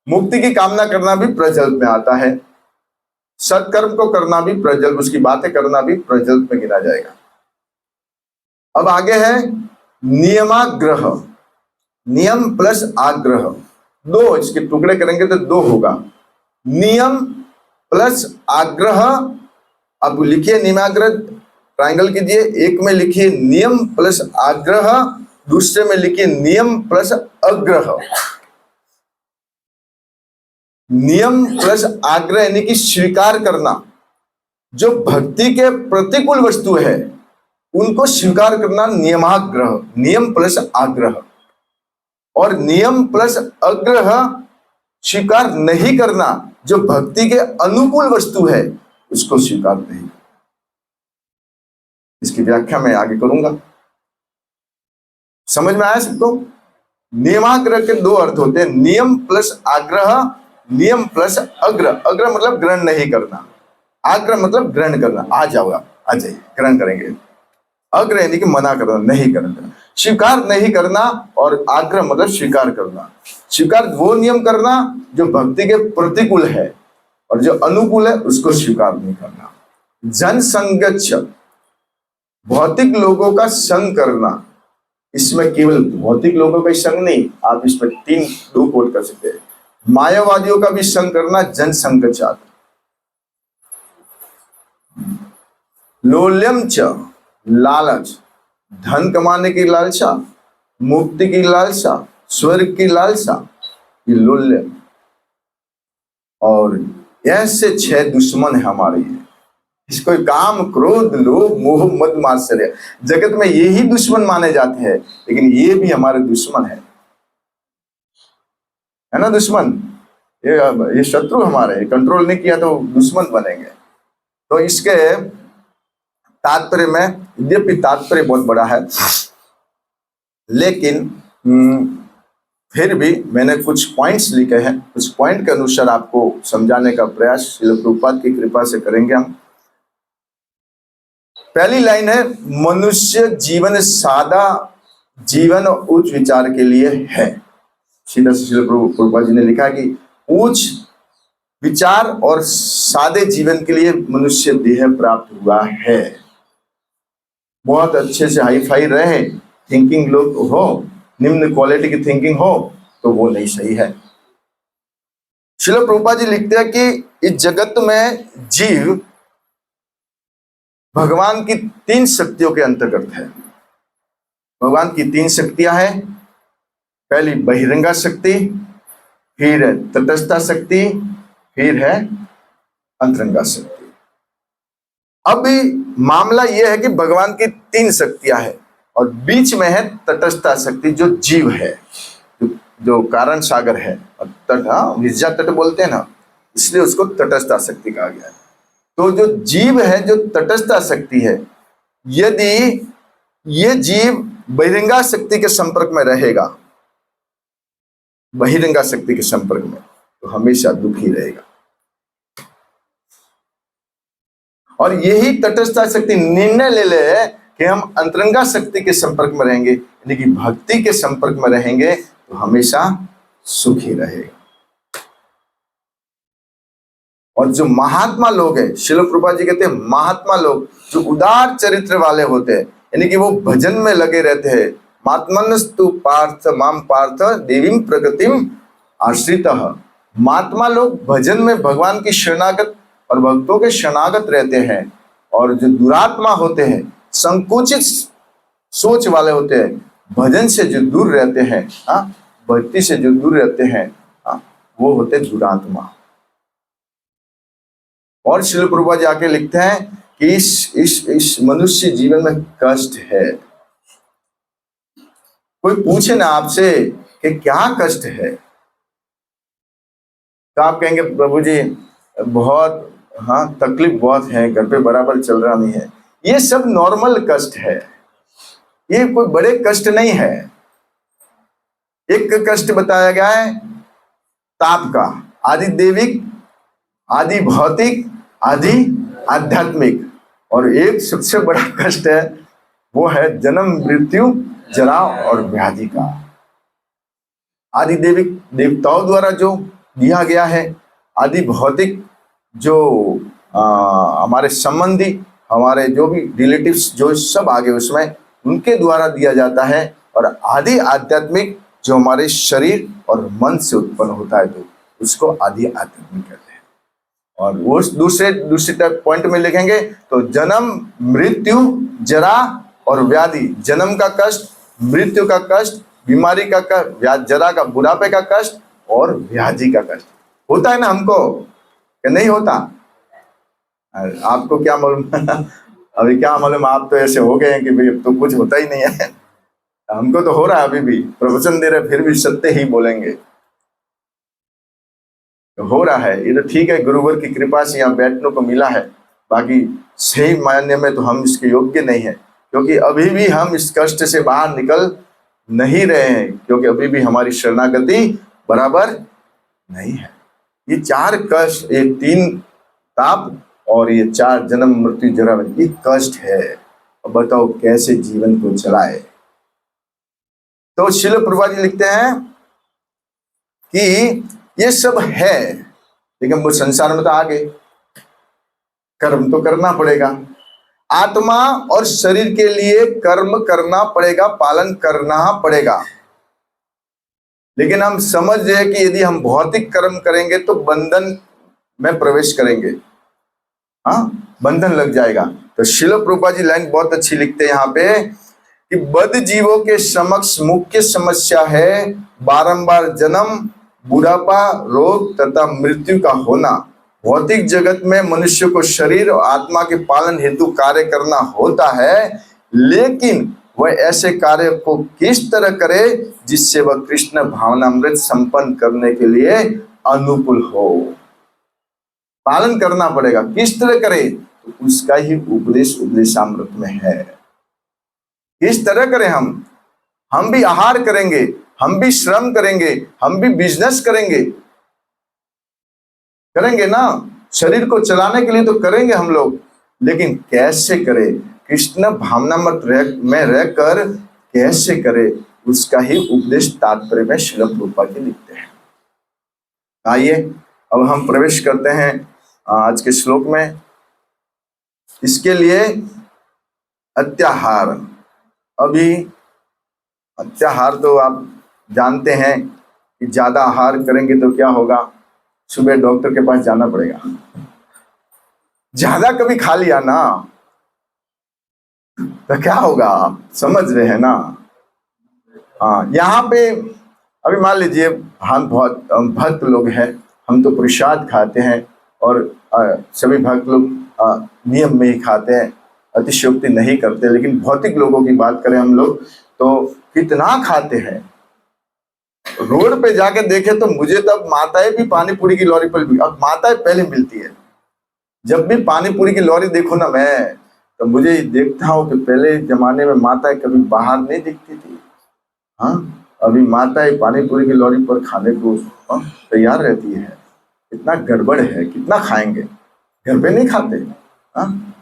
S1: मुक्ति की कामना करना भी प्रजल्प में आता है, सत्कर्म को करना भी प्रजल्प, उसकी बातें करना भी प्रजल्प में गिना जाएगा। अब आगे है नियमाग्रह, नियम प्लस आग्रह, दो इसके टुकड़े करेंगे तो दो होगा, नियम प्लस आग्रह। अब लिखिए नियमाग्रह, ट्रायंगल कीजिए, एक में लिखिए नियम प्लस आग्रह, दूसरे में लिखिए नियम प्लस अग्रह। नियम प्लस आग्रह यानी कि स्वीकार करना, जो भक्ति के प्रतिकूल वस्तु है उनको स्वीकार करना नियमाग्रह, नियम प्लस आग्रह। और नियम प्लस अग्रह स्वीकार नहीं करना, जो भक्ति के अनुकूल वस्तु है उसको स्वीकार नहीं। इसकी व्याख्या मैं आगे करूंगा। समझ में आया सबको? नियमाग्रह के दो अर्थ होते हैं, नियम प्लस आग्रह, नियम प्लस अग्रह। अग्रह मतलब ग्रहण नहीं करना, आग्रह मतलब ग्रहण करना। आ जाओ, आप आ जाइए, ग्रहण करेंगे। अग्रह यानी कि मना करना, नहीं करना, स्वीकार नहीं करना, और आग्रह मतलब स्वीकार करना। स्वीकार वो नियम करना जो भक्ति के प्रतिकूल है, और जो अनुकूल है उसको स्वीकार नहीं करना। जनसंगच्छ, भौतिक लोगों का संग करना। इसमें केवल भौतिक लोगों का ही संग नहीं, आप इसमें दो कोट कर सकते हैं। मायावादियों का भी संग करना जनसंगच्छात्। लोल्यम च, लालच, धन कमाने की लालसा, मुक्ति की लालसा, स्वर्ग की लालसा, ये लोल्य। और ऐसे 6 दुश्मन है हमारे। इसको काम, क्रोध, लोभ, मोह, मद, मात्सर्य, जगत में यही दुश्मन माने जाते हैं, लेकिन ये भी हमारे दुश्मन है ना? दुश्मन, ये शत्रु हमारे, कंट्रोल नहीं किया तो दुश्मन बनेंगे। तो इसके तात्पर्य में, यद्यपि तात्पर्य बहुत बड़ा है, लेकिन फिर भी मैंने कुछ पॉइंट्स लिखे हैं, उस पॉइंट के अनुसार आपको समझाने का प्रयास श्रील प्रभुपाद की कृपा से करेंगे हम। पहली लाइन है, मनुष्य जीवन सादा जीवन और उच्च विचार के लिए है। सीधा श्रील प्रभुपाद जी ने लिखा कि उच्च विचार और सादे जीवन के लिए मनुष्य देह प्राप्त हुआ है। बहुत अच्छे से हाई फाई रहे, थिंकिंग लोग हो, निम्न क्वालिटी की थिंकिंग हो, तो वो नहीं सही है। श्रील प्रभुपाद जी लिखते हैं कि इस जगत में जीव भगवान की 3 शक्तियों के अंतर्गत है। भगवान की 3 शक्तियां हैं। पहली बहिरंगा शक्ति, फिर है तटस्था शक्ति, फिर है अंतरंगा शक्ति। अभी मामला यह है कि भगवान की 3 शक्तियां हैं, और बीच में है तटस्था शक्ति, जो जीव है, जो कारण सागर है। और तट, विद्या तट बोलते हैं ना, इसलिए उसको तटस्था शक्ति कहा गया है। तो जो जीव है, जो तटस्था शक्ति है, यदि ये जीव बहिरंगा शक्ति के संपर्क में रहेगा, बहिरंगा शक्ति के संपर्क में, तो हमेशा दुखी रहेगा। और यही तटस्था शक्ति निर्णय ले ले कि हम अंतरंगा शक्ति के संपर्क में रहेंगे, यानी कि भक्ति के संपर्क में रहेंगे, तो हमेशा सुखी रहेगा। और जो महात्मा लोग हैं, श्रील प्रभुपाद जी कहते हैं, महात्मा लोग जो उदार चरित्र वाले होते हैं, यानी कि वो भजन में लगे रहते हैं। महात्मनस्तु पार्थ माम पार्थ देवीम प्रकृतिम आश्रितः। महात्मा लोग भजन में भगवान की शरणागत और भक्तों के शरणागत रहते हैं। और जो दुरात्मा होते हैं, संकुचित सोच वाले होते हैं, भजन से जो दूर रहते हैं, भक्ति से जो दूर रहते हैं, वो होते दुरात्मा। और श्रील प्रभुपाद जी आके लिखते हैं कि इस मनुष्य जीवन में कष्ट है। कोई पूछे ना आपसे कि क्या कष्ट है, तो आप कहेंगे प्रभु जी बहुत, हाँ तकलीफ बहुत है, घर पे बराबर चल रहा नहीं है। ये सब नॉर्मल कष्ट है, ये कोई बड़े कष्ट नहीं है। एक कष्ट बताया गया है ताप का, आदि दैविक, आदि भौतिक, आदि आध्यात्मिक, और एक सबसे बड़ा कष्ट है वो है जन्म मृत्यु जरा और व्याधि का। आदि दैविक देवताओं द्वारा जो दिया गया है, आदि भौतिक जो हमारे संबंधी, हमारे जो भी रिलेटिव्स जो सब आगे उसमें उनके द्वारा दिया जाता है, और आदि आध्यात्मिक जो हमारे शरीर और मन से उत्पन्न होता है तो उसको आदि आध्यात्मिक कहते हैं। और वो दूसरे पॉइंट में लिखेंगे तो जन्म मृत्यु जरा और व्याधि, जन्म का कष्ट, मृत्यु का कष्ट, बीमारी का कष्ट, जरा का बुढ़ापे का कष्ट और व्याधि का कष्ट होता है ना हमको, कि नहीं होता? आपको क्या मालूम अभी क्या मालूम, आप तो ऐसे हो गए हैं कि भाई अब तो कुछ होता ही नहीं है। हमको तो हो रहा है, अभी भी प्रवचन दे रहे फिर भी सत्य ही बोलेंगे, तो हो रहा है। ये तो ठीक है, गुरुवर की कृपा से यहाँ बैठने को मिला है, बाकी सही मायने में तो हम इसके योग्य नहीं है, क्योंकि अभी भी हम इस कष्ट से बाहर निकल नहीं रहे हैं, क्योंकि अभी भी हमारी शरणागति बराबर नहीं है। ये चार कष्ट, ये तीन ताप और ये चार जन्म मृत्यु जरा, ये कष्ट है। अब बताओ कैसे जीवन को चलाए। तो श्रील प्रभुपाद जी लिखते हैं कि ये सब है, लेकिन वो संसार में तो आ गए, कर्म तो करना पड़ेगा। आत्मा और शरीर के लिए कर्म करना पड़ेगा, पालन करना पड़ेगा। लेकिन हम समझ रहे हैं कि यदि हम भौतिक कर्म करेंगे तो बंधन में प्रवेश करेंगे, हाँ बंधन लग जाएगा। तो श्रील प्रभुपाद जी लाइन बहुत अच्छी लिखते हैं यहाँ पे कि बद्ध जीवों के समक्ष मुख्य समस्या है बारंबार जन्म, बुढ़ापा, रोग तथा मृत्यु का होना। भौतिक जगत में मनुष्य को शरीर और आत्मा के पालन हेतु कार्य करना होता है, लेकिन वह ऐसे कार्य को किस तरह करे जिससे वह कृष्ण भावनामृत संपन्न करने के लिए अनुकूल हो। पालन करना पड़ेगा, किस तरह करे, तो उसका ही उपदेश उपदेशामृत में है। किस तरह करें हम भी आहार करेंगे, हम भी श्रम करेंगे, हम भी बिजनेस करेंगे ना, शरीर को चलाने के लिए तो करेंगे हम लोग, लेकिन कैसे करें, कृष्ण भावनामृत में रहकर कैसे करे, उसका ही उपदेश तात्पर्य में श्रील प्रभुपाद जी लिखते हैं। आइए अब हम प्रवेश करते हैं आज के श्लोक में। इसके लिए अत्याहार, अभी अत्याहार तो आप जानते हैं कि ज्यादा आहार करेंगे तो क्या होगा, सुबह डॉक्टर के पास जाना पड़ेगा। ज्यादा कभी खा लिया ना तो क्या होगा, समझ रहे हैं ना। हाँ, यहाँ पे अभी मान लीजिए हम बहुत भक्त लोग हैं, हम तो प्रसाद खाते हैं और सभी भक्त लोग नियम में ही खाते हैं, अतिशयोक्ति नहीं करते। लेकिन भौतिक लोगों की बात करें हम लोग तो कितना खाते हैं। रोड पे जाके देखे तो मुझे तब माताएं भी पानी पूरी की लॉरी पर, अब माताएं पहले मिलती है। जब भी पानी पूरी की लॉरी देखो ना मैं, तो मुझे देखता हूँ कि पहले जमाने में माताएं कभी बाहर नहीं दिखती थी। हाँ, अभी माताएं पानी पूरी की लॉरी पर खाने को तैयार रहती है। इतना गड़बड़ है, कितना खाएंगे, घर पे नहीं खाते। हाँ,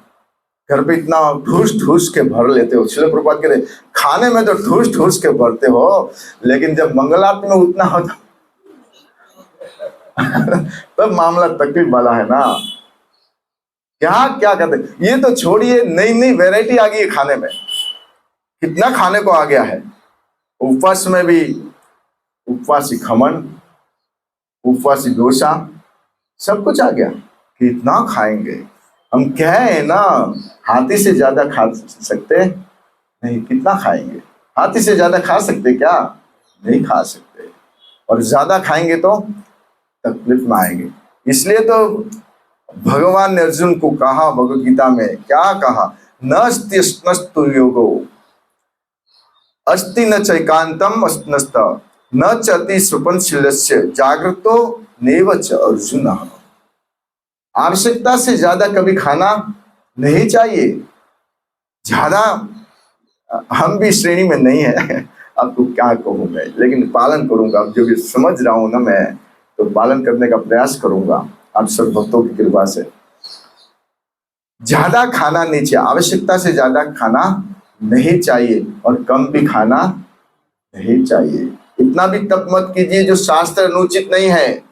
S1: घर पे इतना ठूस ठूस के भर लेते हो। श्रील प्रभुपाद कह रहे खाने में तो ठूस ठूस के भरते हो, लेकिन जब मंगल आरती में उतना होता तब मामला तकलीफ वाला है ना। क्या क्या करते, ये तो छोड़िए, नई नई वैरायटी आ गई है खाने में, कितना खाने को आ गया है। उपवास में भी उपवासी खमन, उपवासी डोसा, सब कुछ आ गया। कितना खाएंगे हम, कहे ना हाथी से ज्यादा खा सकते नहीं, कितना खाएंगे। हाथी से ज्यादा खा सकते क्या, नहीं खा सकते। और ज्यादा खाएंगे तो तकलीफ में आएंगे। इसलिए तो भगवान ने अर्जुन को कहा भगवद गीता में, क्या कहा? न अस्ति स्नस्तु योगो अस्ति न चैकांतम अस्नस्त न चति स्वपनशीलस्य जागृतो नेव च अर्जुन। आवश्यकता से ज्यादा कभी खाना नहीं चाहिए। ज्यादा हम भी श्रेणी में नहीं है, आपको क्या कहूँ मैं, लेकिन पालन करूंगा। अब जो भी समझ रहा हूं ना मैं, तो पालन करने का प्रयास करूंगा आप सब भक्तों की कृपा से। ज्यादा खाना नहीं चाहिए, आवश्यकता से ज्यादा खाना नहीं चाहिए और कम भी खाना नहीं चाहिए। इतना भी तप मत कीजिए जो शास्त्र अनुचित नहीं है।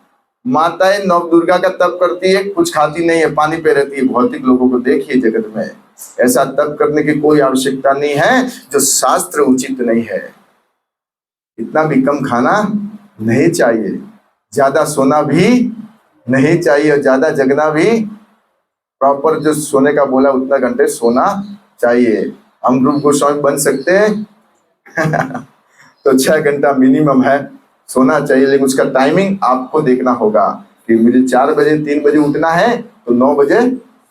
S1: माताएं नव दुर्गा का तप करती है, कुछ खाती नहीं है, पानी पे रहती है। भौतिक लोगों को देखिए जगत में, ऐसा तप करने की कोई आवश्यकता नहीं है जो शास्त्र उचित नहीं है। इतना भी कम खाना नहीं चाहिए, ज्यादा सोना भी नहीं चाहिए और ज्यादा जगना भी। प्रॉपर जो सोने का बोला उतना घंटे सोना चाहिए। हम रूप गोस्वामी बन सकते हैं तो 6 घंटा मिनिमम है सोना चाहिए, लेकिन उसका टाइमिंग आपको देखना होगा कि मुझे 4 बजे 3 बजे उठना है तो 9 बजे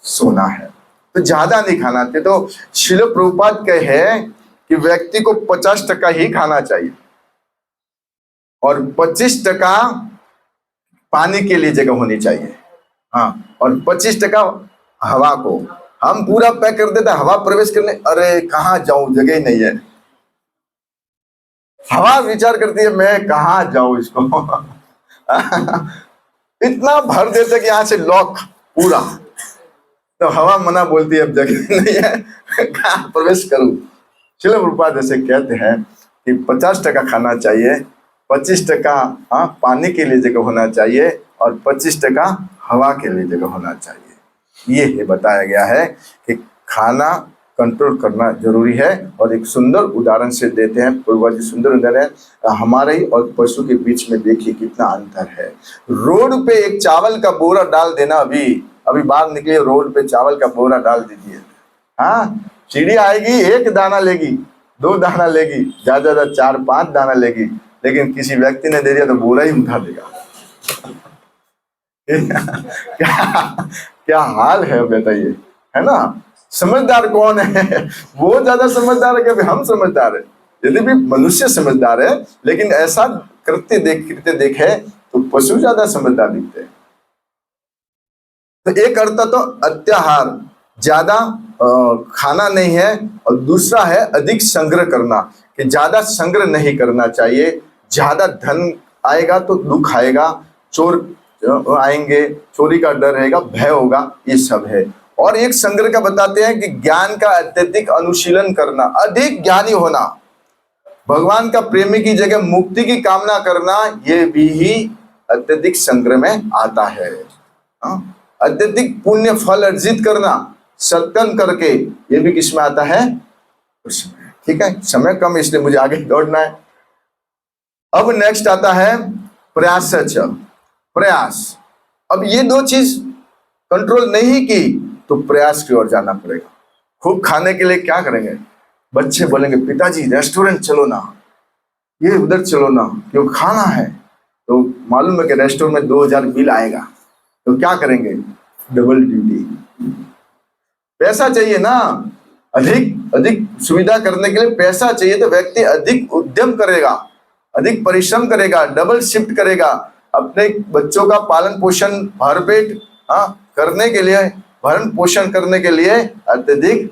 S1: सोना है, तो ज्यादा नहीं खाना चाहिए। तो श्रील प्रभुपाद कहे कि व्यक्ति को 50% ही खाना चाहिए और 25% पानी के लिए जगह होनी चाहिए। हाँ, और 25% हवा को। हम पूरा पैक कर देते, हवा प्रवेश करने, अरे कहाँ जाऊं, जगह ही नहीं है। हवा विचार करती है मैं कहाँ जाऊं इसको इतना भर देते कि यहाँ से लॉक पूरा, तो हवा मना बोलती है अब जगह नहीं है कहाँ प्रवेश करूं। श्रील प्रभुपाद जैसे कहते हैं कि 50% खाना चाहिए, 25% पानी के लिए जगह होना चाहिए और 25% हवा के लिए जगह होना चाहिए। ये बताया गया है कि खाना कंट्रोल करना जरूरी है। और एक सुंदर उदाहरण से देते हैं पूर्वज, सुंदर उदाहरण है हमारे ही और पशु के बीच में। देखिए कितना अंतर है। रोड पे एक चावल का बोरा डाल देना, अभी बाहर निकले रोड पे चावल का बोरा डाल दीजिए, हाँ, चिड़ी आएगी 1 दाना लेगी, 2 दाना लेगी, ज्यादा 4-5 दाना लेगी, लेकिन किसी व्यक्ति ने दे दिया तो बोरा ही उठा देगा क्या हाल है बताइए, है ना। समझदार कौन है? वो ज्यादा समझदार है कि हम समझदार है? यदि भी मनुष्य समझदार है, लेकिन ऐसा करते देखे तो पशु ज्यादा समझदार दिखते हैं। तो एक अर्थ तो अत्याहार, ज्यादा खाना नहीं है, और दूसरा है अधिक संग्रह करना, कि ज्यादा संग्रह नहीं करना चाहिए। ज्यादा धन आएगा तो दुख आएगा, चोर आएंगे, चोरी का डर रहेगा, भय होगा, ये सब है। और एक संग्रह का बताते हैं कि ज्ञान का अत्यधिक अनुशीलन करना, अधिक ज्ञानी होना, भगवान का प्रेमी की जगह मुक्ति की कामना करना, ये भी ही अत्यधिक संग्रह में आता है। अत्यधिक पुण्य फल अर्जित करना, सत्कर्म करके, ये भी किस में आता है? ठीक है, समय कम इसलिए मुझे आगे दौड़ना है। अब नेक्स्ट आता है प्रयास। प्रयास, अब ये 2 चीज कंट्रोल नहीं की तो प्रयास की ओर जाना पड़ेगा। खूब खाने के लिए क्या करेंगे? बच्चे बोलेंगे पिताजी रेस्टोरेंट चलो ना, ये उधर चलो ना, क्यों खाना है। तो मालूम है कि रेस्टोरेंट में 2000 बिल आएगा, तो क्या करेंगे? Double duty. पैसा चाहिए ना, अधिक सुविधा करने के लिए पैसा चाहिए, तो व्यक्ति अधिक उद्यम करेगा, अधिक परिश्रम करेगा, डबल शिफ्ट करेगा, अपने बच्चों का पालन पोषण भरपेट करने के लिए, भरण पोषण करने के लिए अत्यधिक,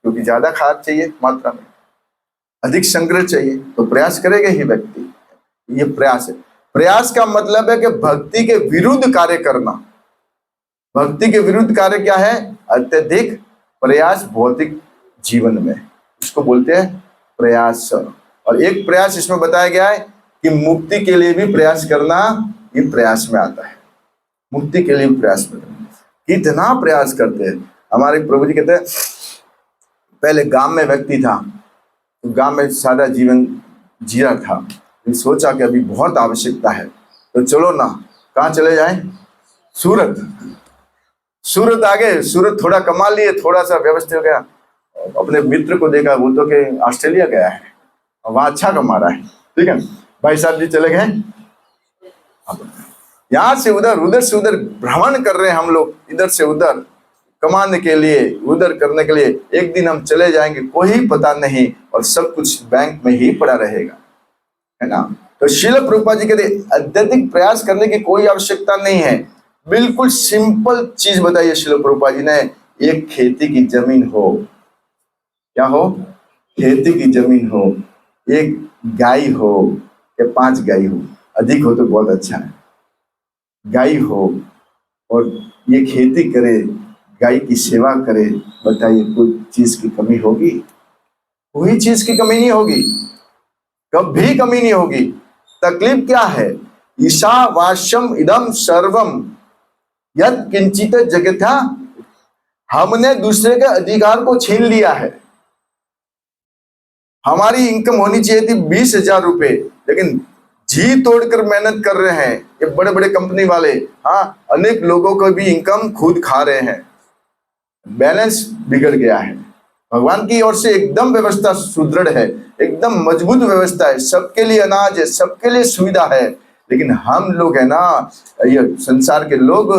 S1: क्योंकि ज्यादा खाद चाहिए मात्रा में, अधिक संग्रह चाहिए, तो प्रयास करेगा ही व्यक्ति। ये प्रयास है। प्रयास का मतलब है कि भक्ति के विरुद्ध कार्य करना। भक्ति के विरुद्ध कार्य क्या है? अत्यधिक प्रयास भौतिक जीवन में, इसको बोलते हैं प्रयास। और एक प्रयास इसमें बताया गया है कि मुक्ति के लिए भी प्रयास करना, ये प्रयास में आता है। मुक्ति के लिए भी प्रयास करना, कितना प्रयास करते हैं। हमारे प्रभु जी कहते हैं, पहले गांव में व्यक्ति था, तो गांव में सादा जीवन जी रहा था, तो सोचा कि अभी बहुत आवश्यकता है, तो चलो ना, कहाँ चले जाएं? सूरत आ गए। सूरत थोड़ा कमा लिए, थोड़ा सा व्यवस्थित हो गया। अपने मित्र को देखा, वो तो के ऑस्ट्रेलिया गया है, वहां अच्छा कमा रहा है, ठीक है, भाई साहब जी चले गए। यहाँ से उधर, उधर से उधर भ्रमण कर रहे हैं हम लोग, इधर से उधर कमाने के लिए, उधर करने के लिए। एक दिन हम चले जाएंगे, कोई पता नहीं, और सब कुछ बैंक में ही पड़ा रहेगा, है ना। तो श्रील प्रभुपाद जी कहते अत्यधिक प्रयास करने की कोई आवश्यकता नहीं है। बिल्कुल सिंपल चीज बताइए श्रील प्रभुपाद जी ने, एक खेती की जमीन हो, क्या हो, खेती की जमीन हो, एक गाय हो या 5 गाय हो, अधिक हो तो बहुत अच्छा है, गाय हो और ये खेती करे, गाय की सेवा करे, बताइए कोई चीज की कमी होगी? कोई चीज की कमी नहीं होगी, कभी कमी नहीं होगी। तकलीफ क्या है? ईशावास्यम इदम सर्वम यत् किंचित जगत्या, हमने दूसरे के अधिकार को छीन लिया है। हमारी इनकम होनी चाहिए थी 20,000 रुपए, लेकिन जी तोड़कर मेहनत कर रहे हैं ये बड़े बड़े कंपनी वाले। हाँ, अनेक लोगों को भी इनकम खुद खा रहे हैं, बैलेंस बिगड़ गया है। भगवान की ओर से एकदम व्यवस्था सुदृढ़ है, एकदम मजबूत व्यवस्था है, सबके लिए अनाज है, सबके लिए सुविधा है, लेकिन हम लोग है ना, ये संसार के लोग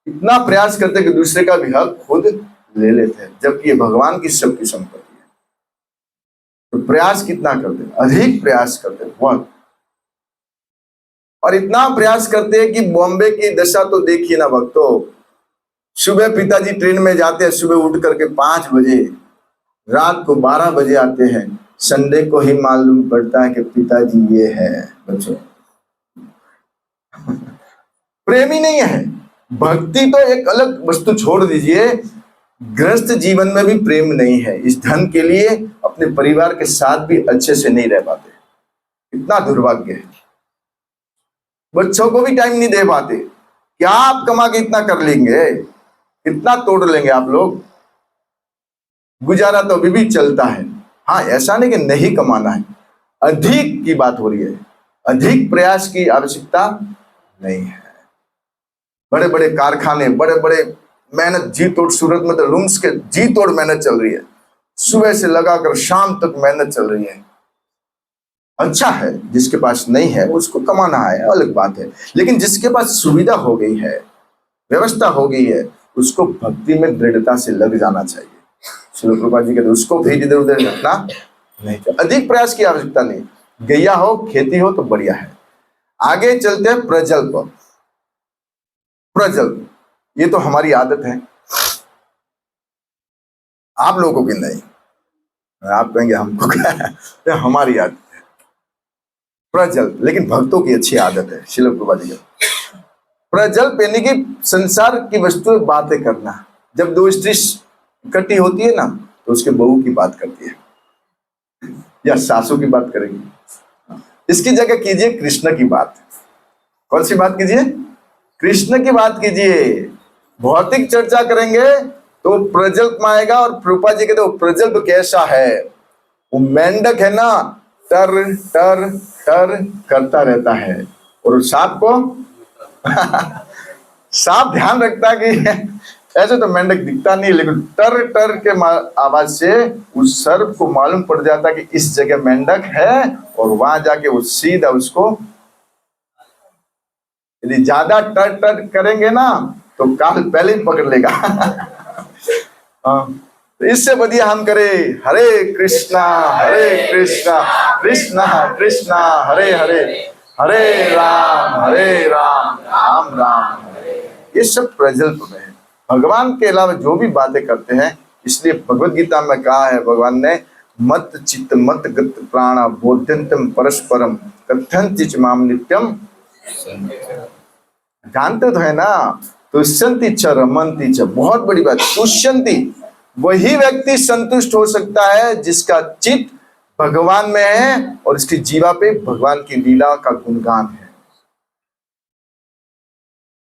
S1: इतना प्रयास करते कि दूसरे का भी हक खुद ले लेते हैं, जबकि ये भगवान की सबकी संपत्ति है। तो प्रयास कितना करते हैं? अधिक प्रयास करते हैं, बहुत। और इतना प्रयास करते हैं कि बॉम्बे की दशा तो देखिए ना भक्तों, सुबह पिताजी ट्रेन में जाते हैं, सुबह उठ करके 5 बजे, रात को 12 बजे आते हैं। संडे को ही मालूम पड़ता है कि पिताजी ये है। बच्चों प्रेम ही नहीं है। भक्ति तो एक अलग वस्तु, छोड़ दीजिए, गृहस्थ जीवन में भी प्रेम नहीं है। इस धन के लिए अपने परिवार के साथ भी अच्छे से नहीं रह पाते, इतना दुर्भाग्य है। बच्चों को भी टाइम नहीं दे पाते। क्या आप कमा के इतना कर लेंगे, कितना तोड़ लेंगे आप लोग? गुजारा तो अभी भी चलता है। हाँ, ऐसा नहीं कि नहीं कमाना है, अधिक की बात हो रही है, अधिक प्रयास की आवश्यकता नहीं है। बड़े बड़े कारखाने, बड़े बड़े मेहनत, जी तोड़, सूरत में तो लूम्स के जी तोड़ मेहनत चल रही है, सुबह से लगाकर शाम तक मेहनत चल रही है। अच्छा है, जिसके पास नहीं है उसको कमाना है, अलग बात है, लेकिन जिसके पास सुविधा हो गई है, व्यवस्था हो गई है, उसको भक्ति में दृढ़ता से लग जाना चाहिए। श्रील प्रभुपाद जी कहते उसको भेज इधर उधर रखना नहीं चाहिए। अधिक प्रयास की आवश्यकता नहीं, गैया हो, खेती हो तो बढ़िया है। आगे चलते हैं प्रजल्प। प्रजल्प ये तो हमारी आदत है, आप लोगों की नहीं। आप कहेंगे हमको क्या है, हमारी आदत है प्रजल्प, लेकिन भक्तों की अच्छी आदत है। श्रील प्रभुपाद जी प्रजल्प यानी कि संसार की वस्तु बातें करना। जब 2 स्त्री इकट्ठी होती है ना, तो उसके बहू की बात करती है या सासू की बात करेगी। इसकी जगह कीजिए कृष्ण की बात। कौन सी बात कीजिए? कृष्ण की बात कीजिए। भौतिक चर्चा करेंगे तो प्रजल्प में आएगा। और प्रभुपाद जी कहते हो प्रजल्प कैसा है? वो मेंढक है ना, टर टर टर करता रहता है, और सांप को सांप ध्यान रखता है कि ऐसे तो मेंढक दिखता नहीं, लेकिन टर टर के आवाज से उस सर्प को मालूम पड़ जाता कि इस जगह मेंढक है, और वहां जाके वो सीधा उसको, यदि ज्यादा टर टर करेंगे ना तो काल पहले ही पकड़ लेगा। तो इससे बढ़िया हम करें हरे कृष्णा कृष्णा कृष्णा हरे हरे, हरे राम राम राम हरे। ये सब प्रजल्प में है। भगवान के अलावा जो भी बातें करते हैं, इसलिए भगवत गीता में कहा है भगवान ने, मत चित्त मत गत प्राणा बोध्यंतम परस्परम कथंति च माम नित्यम। जानते तो है ना, तुष्यंति च रमन्ति च, बहुत बड़ी बात, तुष्यंति, वही व्यक्ति संतुष्ट हो सकता है जिसका चित्त भगवान में है और इसकी जीवा पे भगवान की लीला का गुणगान है।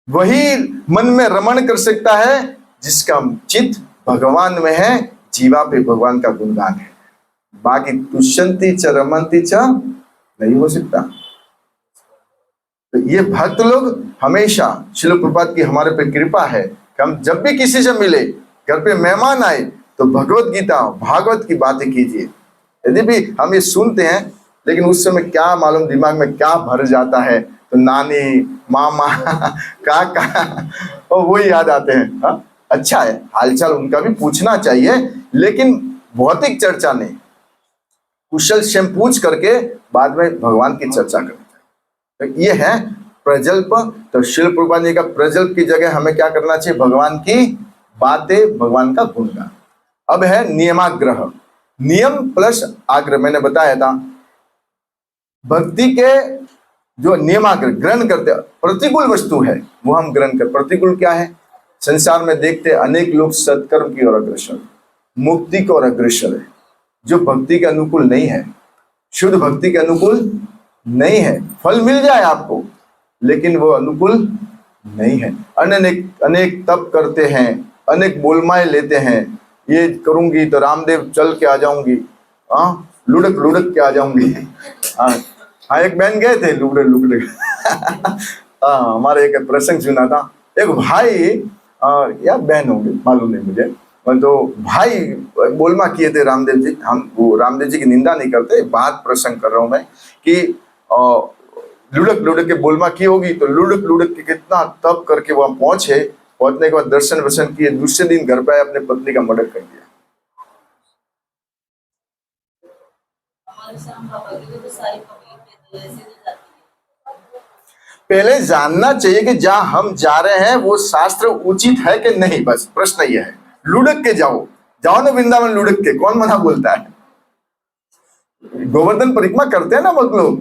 S1: वही मन में रमण कर सकता है जिसका चित्त भगवान में है, जीवा पे भगवान का गुणगान है। बाकी तुष्यंति च रमन्ति च नहीं हो सकता। तो ये भक्त लोग हमेशा, श्रील प्रभुपाद की हमारे पे कृपा है कि हम जब भी किसी से मिले, घर पे मेहमान आए, तो भगवत गीता भागवत की बातें कीजिए। यदि भी हम ये सुनते हैं, लेकिन उस समय क्या मालूम दिमाग में क्या भर जाता है, तो नानी, मामा, काका और वही याद आते हैं। हाँ, अच्छा है, हालचाल उनका भी पूछना चाहिए, लेकिन भौतिक चर्चा नहीं, कुशल क्षेम पूछ करके बाद में भगवान की चर्चा करनी चाहिए। तो ये है प्रजल्प। तो शिल प्रभुपाद जी का प्रजल्प की जगह हमें क्या करना चाहिए? भगवान की बातें, भगवान का गुणगान। अब है नियमाग्रह। नियम प्लस आग्रह, मैंने बताया था भक्ति के जो नियमाग्रह ग्रहण करते, प्रतिकूल वस्तु है वो हम ग्रहण कर। प्रतिकूल क्या है? संसार में देखते अनेक लोग सत्कर्म की ओर अग्रसर, मुक्ति की ओर अग्रसर है, जो भक्ति के अनुकूल नहीं है, शुद्ध भक्ति के अनुकूल नहीं है। फल मिल जाए आपको, लेकिन वो अनुकूल नहीं है। अनेक अनेक तप करते हैं, अनेक बोलमाएं लेते हैं, ये करूंगी तो रामदेव चल के आ जाऊंगी, लुढ़क लुढ़क के आ जाऊंगी। हाँ, एक बहन गए थे लुढ़क लुढ़क। हमारे एक प्रसंग सुना था, एक भाई या बहन होंगे मालूम नहीं मुझे, तो भाई बोलमा किए थे रामदेव जी। हम वो रामदेव जी की निंदा नहीं करते, बात प्रसंग कर रहा हूं मैं कि लुढ़क लुढ़क के बोलमा की होगी, तो लुढ़क लुढ़क के कितना तप करके वहां पहुंचे। पहुंचने के बाद दर्शन वर्शन किए, दूसरे दिन घर पे आए, अपने पत्नी का मर्डर कर दिया। पहले जानना चाहिए कि जहां हम जा रहे हैं वो शास्त्र उचित है कि नहीं, बस प्रश्न ये है। लुढ़क के जाओ ना वृंदावन, लुढ़क के कौन मना बोलता है? गोवर्धन परिक्रमा करते हैं ना बहुत लोग,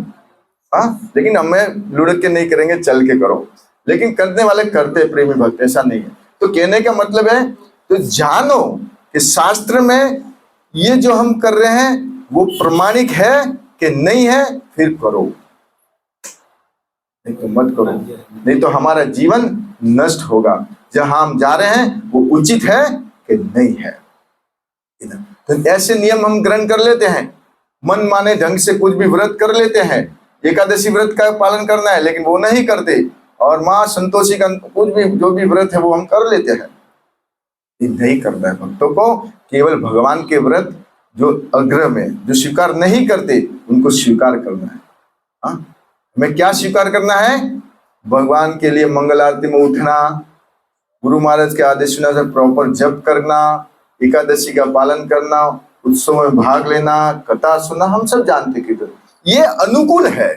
S1: लेकिन हमें लुढ़क के नहीं करेंगे, चल के करो। लेकिन करने वाले करते प्रेमी भक्त, ऐसा नहीं है। तो कहने का मतलब है, तो जानो कि शास्त्र में ये जो हम कर रहे हैं वो प्रमाणिक है कि नहीं है, फिर करो, नहीं तो मत करो, नहीं तो हमारा जीवन नष्ट होगा। जहां हम जा रहे हैं वो उचित है कि नहीं है। तो ऐसे नियम हम ग्रहण कर लेते हैं, मन माने ढंग से कुछ भी व्रत कर लेते हैं। एकादशी व्रत का पालन करना है लेकिन वो नहीं करते, और माँ संतोषी का कुछ भी जो भी व्रत है वो हम कर लेते हैं। ये नहीं करना है भक्तों को। केवल भगवान के व्रत जो अग्र में जो स्वीकार नहीं करते उनको स्वीकार करना है। हमें क्या स्वीकार करना है? भगवान के लिए मंगल आरती में उठना, गुरु महाराज के आदेश सुना से प्रॉपर जप करना, एकादशी का पालन करना, उत्सव में भाग लेना, कथा सुना, हम सब जानते कि ये अनुकूल है।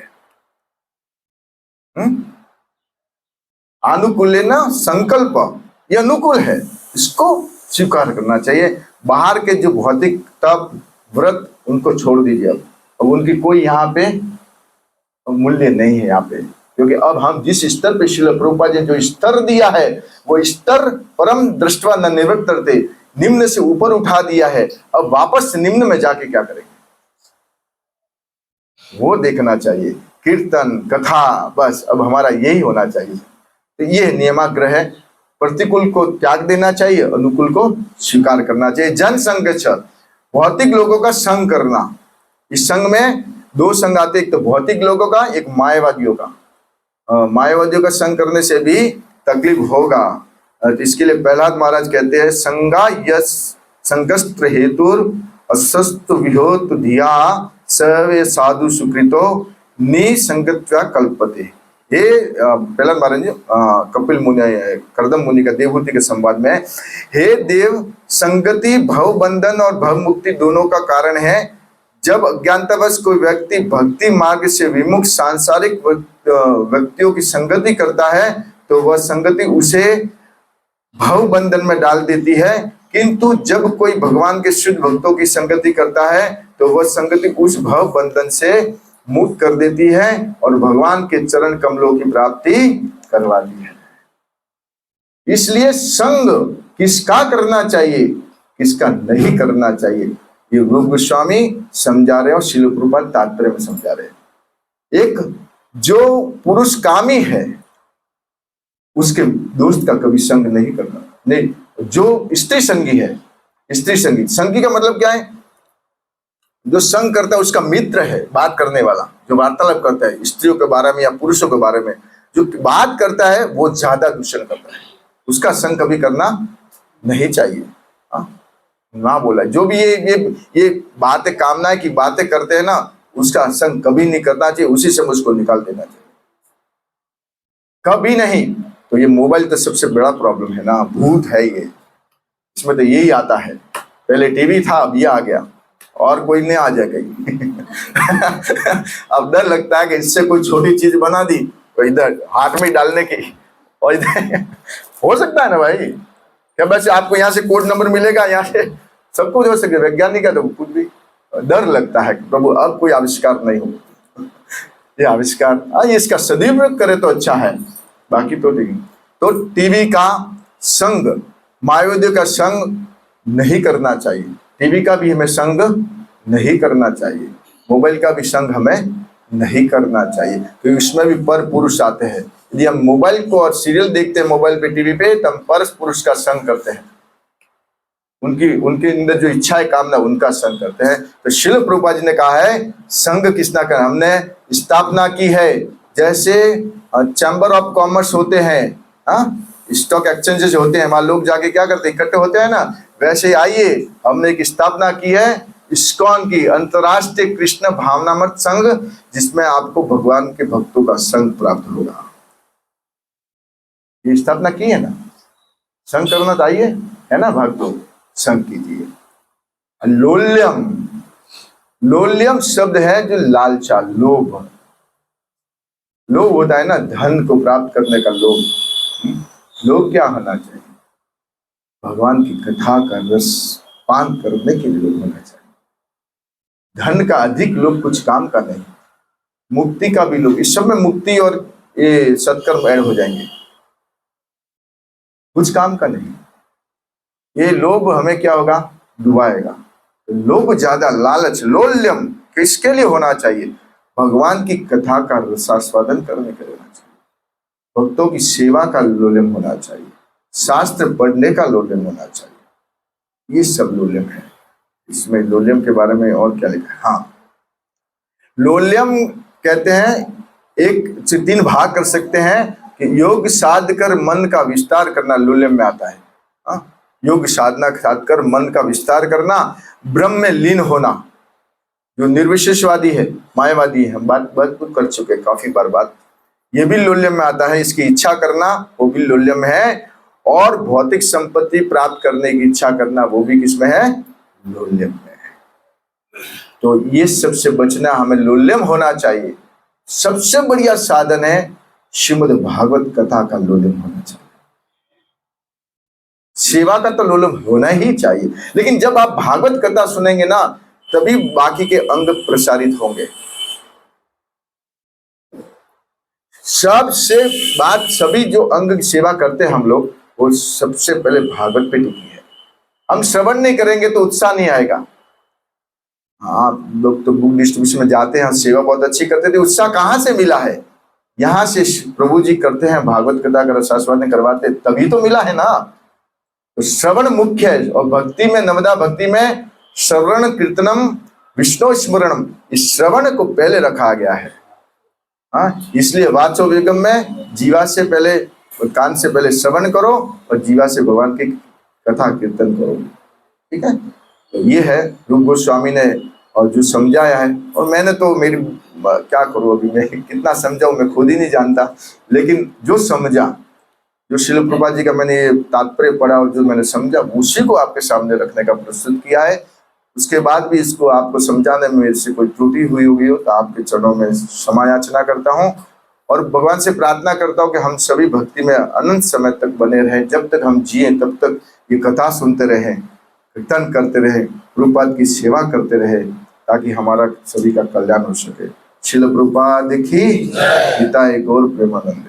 S1: अनुकूल लेना संकल्प, ये अनुकूल है, इसको स्वीकार करना चाहिए। बाहर के जो भौतिक तप व्रत उनको छोड़ दीजिए। अब उनकी कोई यहाँ पे मूल्य नहीं है यहाँ पे, क्योंकि अब हम जिस स्तर पे श्रील प्रभुपाद जी जो स्तर दिया है वो स्तर परम दृष्टवा न निवृत्तते, निम्न से ऊपर उठा दिया है। अब वापस निम्न में जाके क्या करेंगे वो देखना चाहिए। कीर्तन कथा, बस अब हमारा यही होना चाहिए। तो ये नियमाग्रह है। प्रतिकूल को त्याग देना चाहिए, अनुकूल को स्वीकार करना चाहिए। जन संग, भौतिक लोगों का संग करना। इस संग में दो संग आते, एक तो भौतिक लोगों का, एक मायावादियों का। मायावादियों का संग करने से भी तकलीफ होगा। तो इसके लिए प्रहलाद महाराज कहते हैं, संगा यस संगस्त्र हेतुर असस्त विहोत धिया सवे साधु सुकृतो निसंगत्वा कल्पते। ये प्रहलाद महाराज जी कपिल मुनि, कर्दम मुनि का देवहूति के संवाद में, हे देव, संगति भव बंधन और भव मुक्ति दोनों का कारण है। जब अज्ञानतावश कोई व्यक्ति भक्ति मार्ग से विमुख सांसारिक व्यक्तियों की संगति करता है तो वह संगति उसे भव बंधन में डाल देती है, किंतु जब कोई भगवान के शुद्ध भक्तों की संगति करता है तो वह संगति उस भव बंधन से मुक्त कर देती है और भगवान के चरण कमलों की प्राप्ति करवाती है। इसलिए संग किसका करना चाहिए, किसका नहीं करना चाहिए, ये रूप गोस्वामी समझा रहे और श्रील प्रभुपाद तात्पर्य में समझा रहे। एक जो पुरुष कामी है उसके दोस्त का कभी संग नहीं करना। नहीं, जो स्त्री संगी है, स्त्री संगी, संगी का मतलब क्या है? जो संग करता है उसका मित्र है, बात करने वाला, जो वार्तालाप करता है स्त्रियों के बारे में या पुरुषों के बारे में, जो बात करता है वो ज्यादा दूषण करता है, उसका संग कभी करना नहीं चाहिए। ना बोला, जो भी ये बातें कामना की बातें करते हैं ना, उसका संग कभी नहीं करना चाहिए, उसी से उसको निकाल देना चाहिए। कभी नहीं। तो ये मोबाइल तो सबसे बड़ा प्रॉब्लम है ना, भूत है ये, इसमें तो यही आता है। पहले टीवी था, अब ये आ गया, और कोई नहीं आ जाए कहीं। अब डर लगता है कि इससे कोई छोटी चीज बना दी तो इधर हाथ में डालने की, और इधर हो सकता है ना भाई, क्या बस आपको यहाँ से कोड नंबर मिलेगा, यहाँ से सब कुछ हो सके। वैज्ञानिक का तो कुछ भी डर लगता है कि प्रभु अब कोई आविष्कार नहीं हो। ये आविष्कार इसका सदुपयोग करे तो अच्छा है, बाकी तो नहीं। तो टीवी का संग, मायावादियों का संग नहीं करना चाहिए, टीवी का भी हमें संग नहीं करना चाहिए, मोबाइल का भी संग हमें नहीं करना चाहिए, क्योंकि उसमें भी पर पुरुष आते हैं। यदि हम मोबाइल को और सीरियल देखते हैं मोबाइल पे, टीवी पे, तो हम पर पुरुष का संग करते हैं, उनके अंदर जो इच्छा है, कामना, उनका संग करते हैं। तो श्रील प्रभुपाद जी ने कहा है संग किसना कर, हमने स्थापना की है। जैसे चैम्बर ऑफ कॉमर्स होते हैं, स्टॉक एक्सचेंजेस होते हैं, वहां लोग जाके क्या करते हैं, इकट्ठे होते हैं ना, वैसे आइए हमने एक स्थापना की है इस्कॉन की, अंतरराष्ट्रीय कृष्ण भावनामृत संघ, जिसमें आपको भगवान के भक्तों का संग प्राप्त होगा। ये स्थापना की है ना, संग करना चाहिए, है ना भक्तों, संग कीजिए। लोल्यम, लोल्यम शब्द है जो लालचा, लोभ, लोभ होता है ना, धन को प्राप्त करने का लोभ। लोभ क्या होना चाहिए, भगवान की कथा का रस पान करने के लिए लोभ होना चाहिए। धन का अधिक लोभ कुछ काम का नहीं, मुक्ति का भी लोभ, इस सब में मुक्ति और ये सत्कर्म ऐड हो जाएंगे, कुछ काम का नहीं। ये लोभ हमें क्या होगा, डुबाएगा। तो लोभ ज्यादा, लालच, लोल्यम किसके लिए होना चाहिए, भगवान की कथा का रसास्वादन करने के लिए होना चाहिए, भक्तों की सेवा का लोल्यम होना चाहिए, शास्त्र पढ़ने का लोल्यम होना चाहिए। ये सब लोल्यम है। इसमें लोल्यम के बारे में और क्या लिखा है, हाँ, लोल्यम कहते हैं एक से 3 भाग कर सकते हैं कि योग साध कर मन का विस्तार करना लोल्यम में आता है। योग साधना साध कर मन का विस्तार करना, ब्रह्म में लीन होना, जो निर्विशेषवादी है, मायावादी है, हम बात कर चुके काफी बार बात, ये भी लोल्यम में आता है। इसकी इच्छा करना वो भी लोल्यम है, और भौतिक संपत्ति प्राप्त करने की इच्छा करना वो भी किसमें है, लोल्यम में है। तो ये सबसे बचना, हमें लोल्यम होना चाहिए। सबसे बढ़िया साधन है श्रीमद् भागवत कथा का लोल्यम होना चाहिए। सेवा का तो लोल्यम होना ही चाहिए, लेकिन जब आप भागवत कथा सुनेंगे ना, तभी बाकी के अंग प्रसारित होंगे। सबसे बात, सभी जो अंग की सेवा करते हैं हम लोग, वो सबसे पहले भागवत पे टिकी है। हम श्रवण नहीं करेंगे तो उत्साह नहीं आएगा। हाँ, लोग तो बुक डिस्ट्रीब्यूशन में जाते हैं, सेवा बहुत अच्छी करते थे, उत्साह कहाँ से मिला है, यहाँ से प्रभु जी करते हैं, भागवत कथा का रसास्वादन करवाते, तभी तो मिला है ना। तो श्रवण मुख्य है, और भक्ति में, नवदा भक्ति में श्रवण कीर्तनम विष्णु स्मरणम, इस श्रवण को पहले रखा गया है। हाँ, इसलिए वाचो वेगम में जीवा से पहले, कान से पहले श्रवण करो और जीवा से भगवान की कथा कीर्तन करो। ठीक है, तो ये है रूप गोस्वामी ने और जो समझाया है। और मैंने तो मेरी क्या करूं, अभी मैं कितना समझाऊं मैं खुद ही नहीं जानता, लेकिन जो समझा, जो श्रील प्रभुपाद जी का मैंने ये तात्पर्य पढ़ा और जो मैंने समझा, उसी को आपके सामने रखने का प्रस्तुत किया है। उसके बाद भी इसको आपको समझाने में मेरे से कोई त्रुटि हुई होगी हो तो आपके चरणों में क्षमा याचना करता हूँ, और भगवान से प्रार्थना करता हूँ कि हम सभी भक्ति में अनंत समय तक बने रहें। जब तक हम जिए तब तक ये कथा सुनते रहें, कीर्तन करते रहें, प्रभुपाद की सेवा करते रहें, ताकि हमारा सभी का कल्याण हो सके। श्रील प्रभुपाद की, पिता गौर प्रेमानंद।